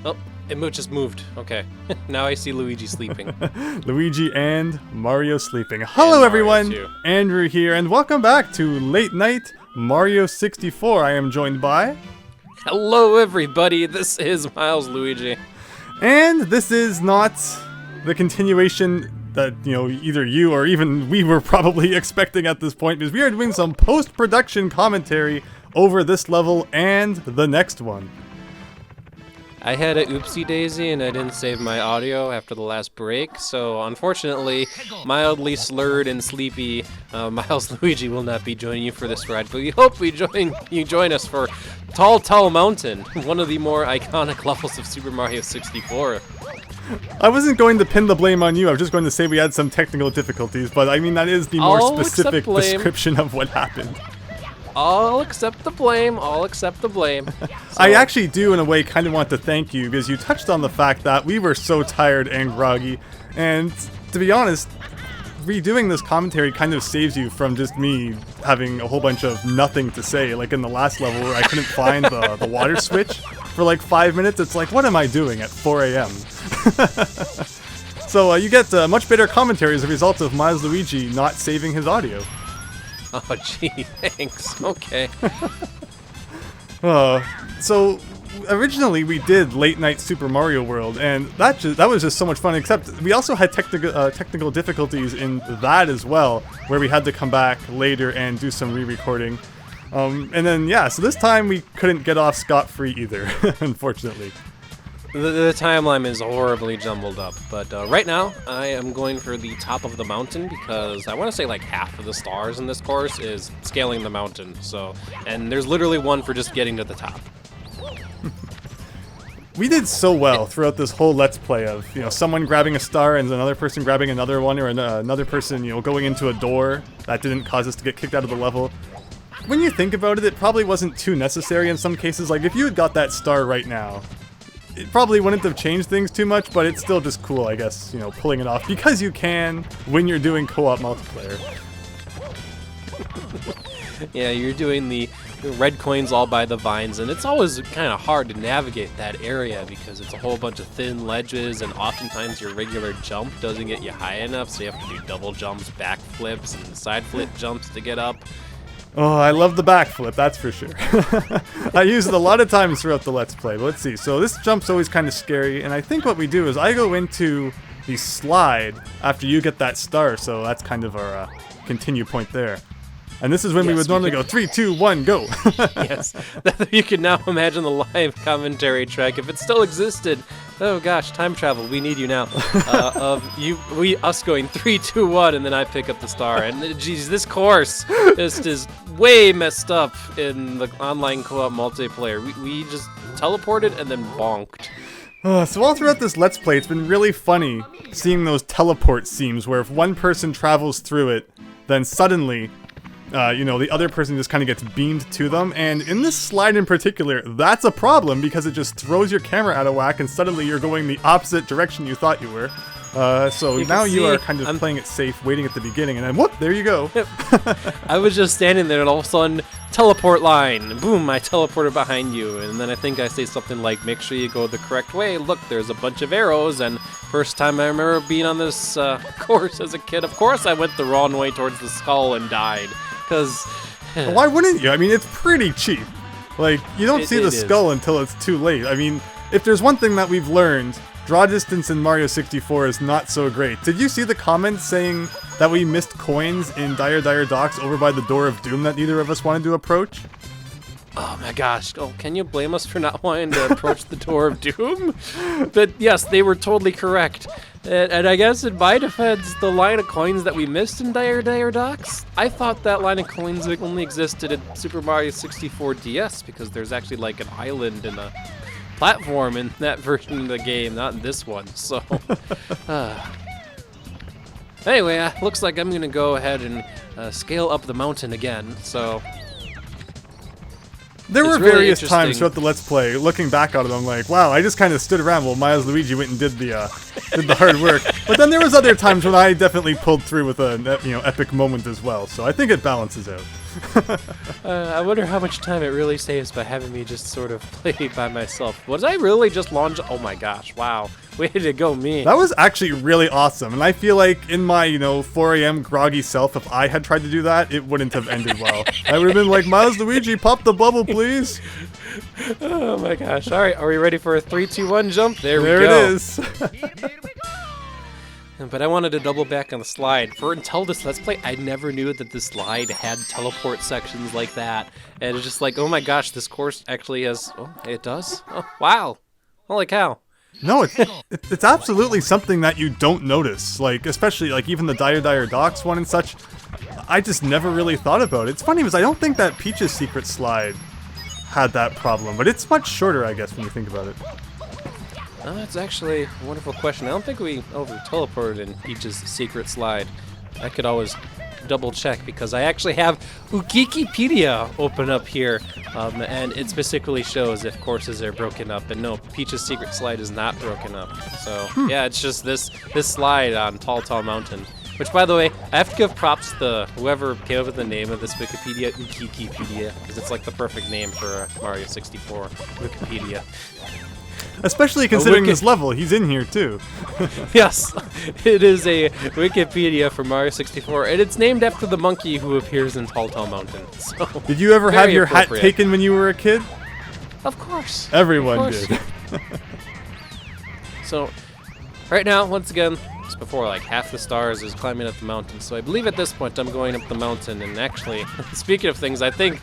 Oh, just moved. Okay. Now I see Luigi sleeping. Luigi and Mario sleeping. Hello everyone, Andrew here, and welcome back to Late Night Mario 64. I am joined by... Hello everybody, this is Milesluigi. And this is not the continuation that, either you or even we were probably expecting at this point, because we are doing some post-production commentary over this level and the next one. I had a oopsie daisy and I didn't save my audio after the last break, so unfortunately, mildly slurred and sleepy Milesluigi will not be joining you for this ride, but we hope you join us for Tall Mountain, one of the more iconic levels of Super Mario 64. I wasn't going to pin the blame on you, I was just going to say we had some technical difficulties, but I mean that is the more specific description of what happened. I'll accept the blame, So. I actually do, in a way, kind of want to thank you, because you touched on the fact that we were so tired and groggy, and to be honest, redoing this commentary kind of saves you from just me having a whole bunch of nothing to say, like in the last level where I couldn't find the water switch for like 5 minutes. It's like, what am I doing at 4 a.m.? So you get much better commentary as a result of Milesluigi not saving his audio. Oh, gee, thanks. Okay. So originally we did Late Night Super Mario World, and that was just so much fun. Except we also had technical difficulties in that as well, where we had to come back later and do some re-recording. And then so this time we couldn't get off scot-free either, unfortunately. The timeline is horribly jumbled up, but right now I am going for the top of the mountain because I want to say like half of the stars in this course is scaling the mountain. And there's literally one for just getting to the top. We did so well throughout this whole Let's Play of, someone grabbing a star and another person grabbing another one, or another person, going into a door that didn't cause us to get kicked out of the level. When you think about it, it probably wasn't too necessary in some cases. Like if you had got that star right now, it probably wouldn't have changed things too much, but it's still just cool, I guess, pulling it off. Because you can when you're doing co-op multiplayer. Yeah, you're doing the red coins all by the vines, and it's always kind of hard to navigate that area because it's a whole bunch of thin ledges, and oftentimes your regular jump doesn't get you high enough, so you have to do double jumps, back flips, and side flip jumps to get up. Oh, I love the backflip, that's for sure. I use it a lot of times throughout the Let's Play, but let's see. So this jump's always kind of scary, and I think what we do is I go into the slide after you get that star, so that's kind of our continue point there. And this is when we would normally go 3, 2, 1, go! Yes, you can now imagine the live commentary track, if it still existed. Oh gosh, time travel, we need you now. Us going 3, 2, 1, and then I pick up the star. And geez, this course just is way messed up in the online co-op multiplayer. We just teleported and then bonked. So all throughout this Let's Play, it's been really funny seeing those teleport scenes where if one person travels through it, then suddenly... the other person just kind of gets beamed to them, and in this slide in particular, that's a problem because it just throws your camera out of whack and suddenly you're going the opposite direction you thought you were. So now you are kind of playing it safe, waiting at the beginning, and then whoop, there you go. I was just standing there and all of a sudden, teleport line, and boom, I teleported behind you, and then I think I say something like, make sure you go the correct way, look, there's a bunch of arrows, and first time I remember being on this course as a kid, of course I went the wrong way towards the skull and died. Because why wouldn't you? I mean, it's pretty cheap. Like, you don't see the skull until it's too late. I mean, if there's one thing that we've learned, draw distance in Mario 64 is not so great. Did you see the comments saying that we missed coins in Dire Docks over by the Door of Doom that neither of us wanted to approach? Oh my gosh, can you blame us for not wanting to approach the Door of Doom? But yes, they were totally correct. And I guess in my defense, the line of coins that we missed in Dire Docks, I thought that line of coins only existed in Super Mario 64 DS because there's actually like an island and a platform in that version of the game, not in this one, so... Anyway, looks like I'm gonna go ahead and scale up the mountain again, so... There were various times throughout the Let's Play, looking back on it, I'm like, wow, I just kind of stood around while Milesluigi went and did the hard work. But then there was other times when I definitely pulled through with an epic moment as well, so I think it balances out. I wonder how much time it really saves by having me just sort of play by myself. Was I really just launch? Oh my gosh! Wow, way to go, me. That was actually really awesome, and I feel like in my 4 a.m. groggy self, if I had tried to do that, it wouldn't have ended well. I would have been like, Milesluigi, pop the bubble, please. Oh my gosh! All right, are we ready for a 3, 2, 1 jump? There we go. There it is. But I wanted to double back on the slide. Until this Let's Play, I never knew that the slide had teleport sections like that. And it's just like, oh my gosh, this course actually has... Oh, it does? Oh, wow. Holy cow. No, it's absolutely something that you don't notice. Like, especially, like, even the Dire Docks one and such. I just never really thought about it. It's funny because I don't think that Peach's secret slide had that problem. But it's much shorter, I guess, when you think about it. Oh, that's actually a wonderful question. I don't think we over-teleported in Peach's secret slide. I could always double-check because I actually have Wikipedia open up here, and it specifically shows if courses are broken up. And no, Peach's secret slide is not broken up. So, yeah, it's just this slide on Tall Mountain. Which, by the way, I have to give props to whoever came up with the name of this Wikipedia, Wikipedia, because it's like the perfect name for Mario 64 Wikipedia. Especially considering this level, he's in here too. Yes, it is a Wikipedia for Mario 64, and it's named after the monkey who appears in Tall Mountain. So, did you ever have your hat taken when you were a kid? Of course. Everyone did. So, right now, once again, just before like half the stars is climbing up the mountain. So I believe at this point I'm going up the mountain, and actually, speaking of things, I think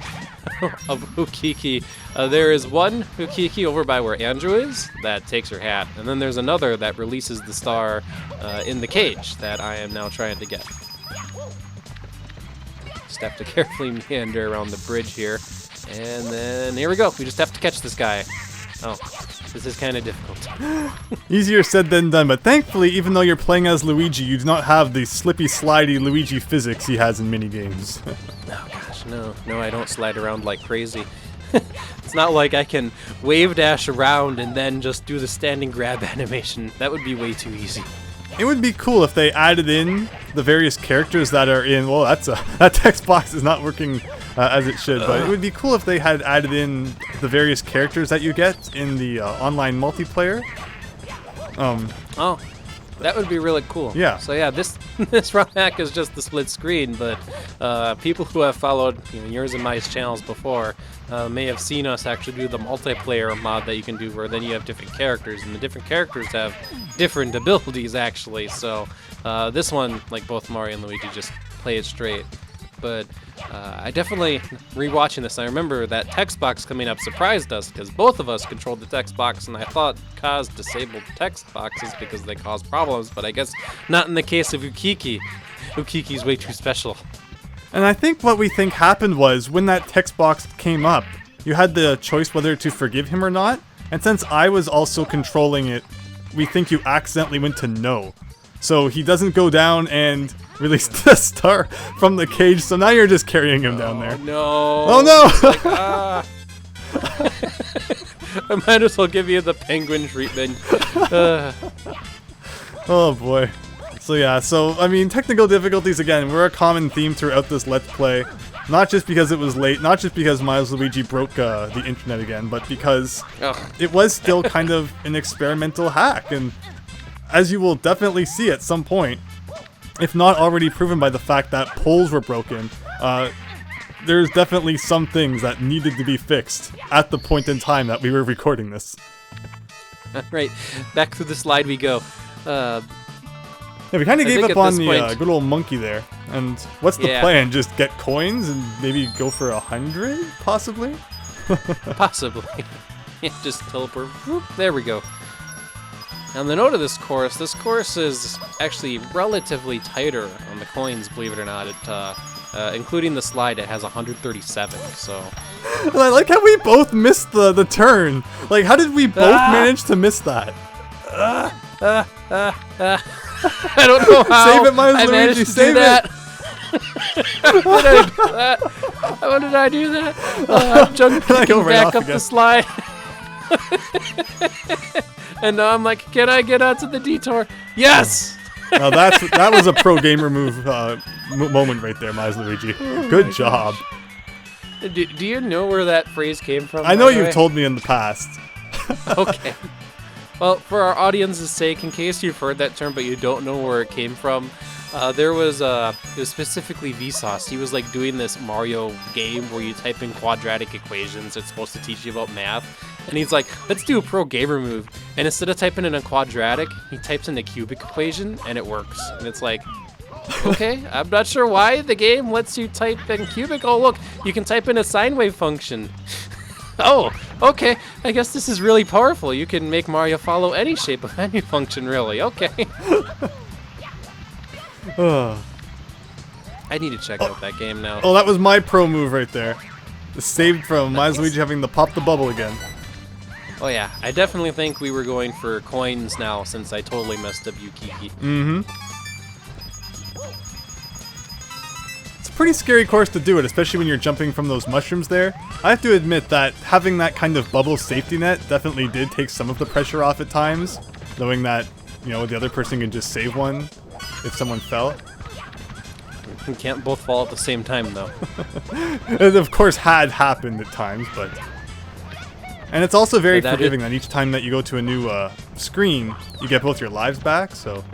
of Ukiki. There is one Ukiki over by where Andrew is that takes her hat, and then there's another that releases the star in the cage that I am now trying to get. Just have to carefully meander around the bridge here, and then here we go. We just have to catch this guy. Oh, this is kind of difficult. Easier said than done, but thankfully, even though you're playing as Luigi, you do not have the slippy, slidey Luigi physics he has in minigames. Oh gosh, no, I don't slide around like crazy. It's not like I can wave dash around and then just do the standing grab animation. That would be way too easy. It would be cool if they added in the various characters that are in... Well, that text box is not working as it should, but it would be cool if they had added in the various characters that you get in the online multiplayer. Oh, that would be really cool. Yeah. So yeah, this ROM hack is just the split screen, but people who have followed yours and my channels before may have seen us actually do the multiplayer mod that you can do, where then you have different characters, and the different characters have different abilities actually. So this one, like both Mario and Luigi, just play it straight. But I definitely, rewatching this, I remember that text box coming up surprised us because both of us controlled the text box, and I thought Kaz disabled text boxes because they cause problems, but I guess not in the case of Ukiki. Ukiki's way too special. And I think what we think happened was when that text box came up, you had the choice whether to forgive him or not, and since I was also controlling it, we think you accidentally went to no. So he doesn't go down and release the star from the cage, so now you're just carrying him down there. No. Oh no! Like, I might as well give you the penguin treatment. Oh boy. So yeah, I mean, technical difficulties again were a common theme throughout this Let's Play. Not just because it was late, not just because Milesluigi broke the internet again, but because it was still kind of an experimental hack, and as you will definitely see at some point, if not already proven by the fact that poles were broken, there's definitely some things that needed to be fixed at the point in time that we were recording this. Right, back through the slide we go. Yeah, we kind of gave up on the good old monkey there. And what's the plan? Just get coins and maybe go for 100, possibly? Possibly. Yeah, just teleport. Whoop, there we go. On the note of this course is actually relatively tighter on the coins, believe it or not. It, including the slide, it has 137, so... I like how we both missed the turn. Like, how did we both manage to miss that? I don't know how Save it, I managed to do that. How did I do that? I'm jumping back up the slide. And now I'm like, can I get onto the detour? Yes! Now that was a pro gamer move moment right there, Milesluigi. Good job. Do you know where that phrase came from? I know you've told me in the past. Okay. Well, for our audience's sake, in case you've heard that term but you don't know where it came from, it was specifically Vsauce. He was like doing this Mario game where you type in quadratic equations. It's supposed to teach you about math. And he's like, let's do a pro gamer move. And instead of typing in a quadratic, he types in the cubic equation and it works. And it's like, okay, I'm not sure why the game lets you type in cubic. Oh, look, you can type in a sine wave function. Oh, okay. I guess this is really powerful. You can make Mario follow any shape of any function, really. Okay. I need to check out that game now. Oh, that was my pro move right there. Saved from Milesluigi having to pop the bubble again. Oh yeah, I definitely think we were going for coins now since I totally messed up Yukiki. Mm-hmm. It's a pretty scary course to do it, especially when you're jumping from those mushrooms there. I have to admit that having that kind of bubble safety net definitely did take some of the pressure off at times, knowing that, you know, the other person can just save one if someone fell. We can't both fall at the same time, though. It, of course, had happened at times, but... And it's also very forgiving that each time that you go to a new screen, you get both your lives back, so...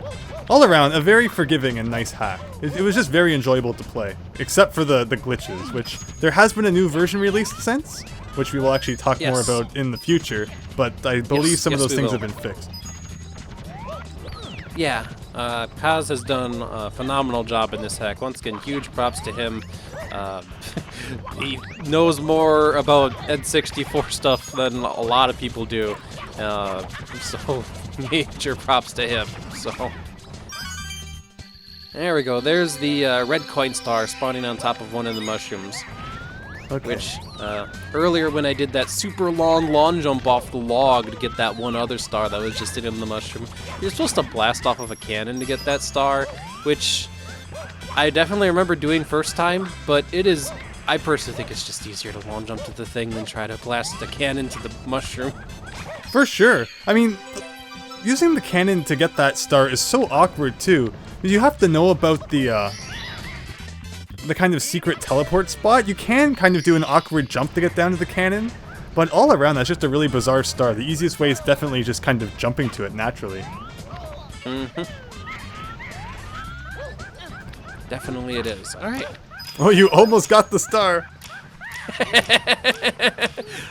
All around, a very forgiving and nice hack. It was just very enjoyable to play, except for the glitches, which there has been a new version released since, which we will actually talk more about in the future, but I believe some of those things have been fixed. Yeah, Kaz has done a phenomenal job in this hack. Once again, huge props to him. He knows more about N64 stuff than a lot of people do, so major props to him. So there we go. There's the red coin star spawning on top of one of the mushrooms. Okay. Which, earlier when I did that super long lawn jump off the log to get that one other star that was just in the mushroom, you're supposed to blast off of a cannon to get that star, which I definitely remember doing first time, but it is, I personally think it's just easier to lawn jump to the thing than try to blast a cannon to the mushroom. For sure. I mean, using the cannon to get that star is so awkward too. You have to know about the kind of secret teleport spot. You can kind of do an awkward jump to get down to the cannon, but all around that's just a really bizarre star. The easiest way is definitely just kind of jumping to it naturally. Mm-hmm. Definitely it is. Alright. Oh, you almost got the star!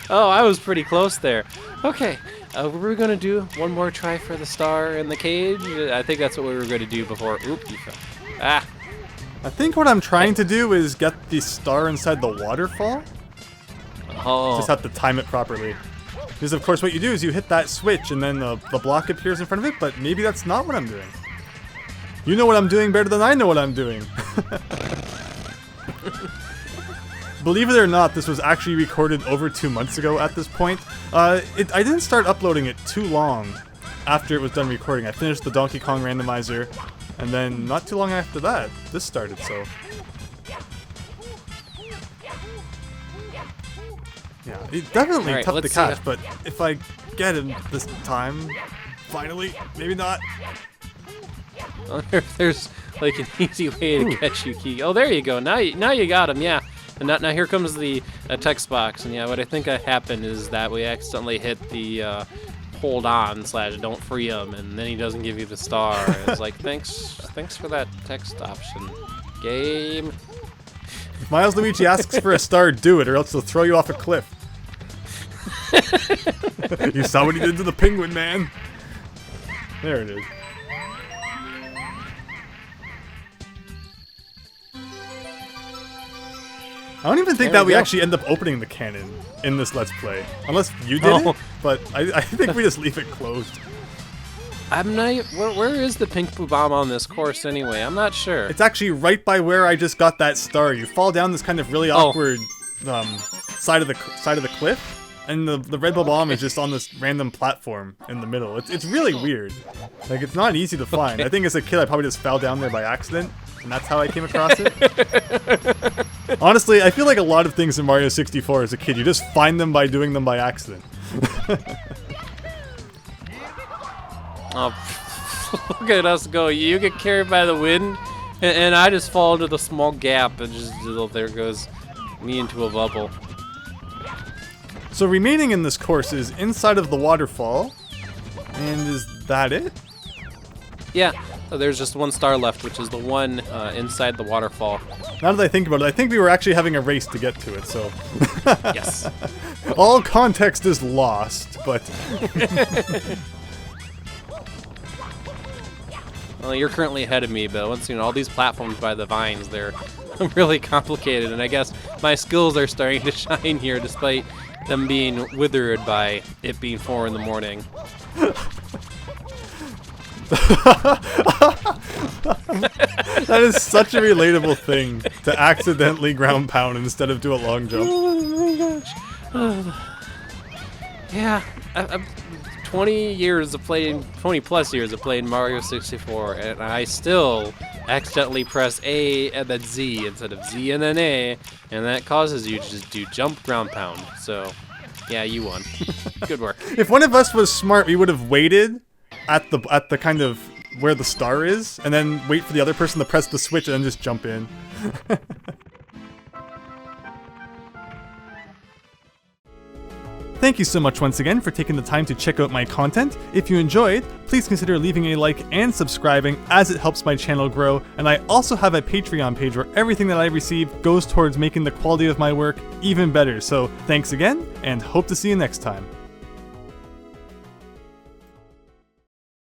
Oh, I was pretty close there. Okay, we're gonna do one more try for the star in the cage. I think that's what we were gonna do before. Oop, you fell. Ah! I think what I'm trying to do is get the star inside the waterfall. Oh. Just have to time it properly. Because of course what you do is you hit that switch and then the block appears in front of it, but maybe that's not what I'm doing. You know what I'm doing better than I know what I'm doing. Believe it or not, this was actually recorded over 2 months ago at this point. I didn't start uploading it too long after it was done recording. I finished the Donkey Kong randomizer, and then not too long after that, this started, so... Yeah, it's definitely tough to catch, but if I get him this time, finally, maybe not. I wonder if there's like an easy way to catch Yuki. Oh, there you go. Now you got him, yeah. And now here comes the text box, and yeah, what I think happened is that we accidentally hit the hold on / don't free him, and then he doesn't give you the star. And it's like, thanks for that text option, game. If Milesluigi asks for a star, do it, or else he'll throw you off a cliff. You saw what he did to the penguin, man. There it is. I don't even think that we actually end up opening the cannon in this Let's Play. Unless you did it, but I think we just leave it closed. I'm not... Where is the pink bomb on this course anyway? I'm not sure. It's actually right by where I just got that star. You fall down this kind of really awkward side of the cliff, and the red bomb is just on this random platform in the middle. It's really weird. Like, it's not easy to find. I think as a kid I probably just fell down there by accident, and that's how I came across it. Honestly, I feel like a lot of things in Mario 64 as a kid, you just find them by doing them by accident. Oh, look at us go. You get carried by the wind, and I just fall into the small gap, and just, there goes me into a bubble. So remaining in this course is inside of the waterfall. And is that it? Yeah, so there's just one star left, which is the one inside the waterfall. Now that I think about it, I think we were actually having a race to get to it, so... Yes. All context is lost, but... Well, you're currently ahead of me, but once you know all these platforms by the vines, they're really complicated, and I guess my skills are starting to shine here, despite them being withered by it being 4 in the morning. That is such a relatable thing, to accidentally ground pound instead of do a long jump. Oh my gosh. Yeah, I'm 20 plus years of playing Mario 64, and I still accidentally press A and then Z instead of Z and then A, and that causes you to just do jump ground pound. So, yeah, you won. Good work. If one of us was smart, we would have waited at the kind of where the star is, and then wait for the other person to press the switch and then just jump in. Thank you so much once again for taking the time to check out my content. If you enjoyed, please consider leaving a like and subscribing, as it helps my channel grow, and I also have a Patreon page where everything that I receive goes towards making the quality of my work even better. So thanks again, and hope to see you next time.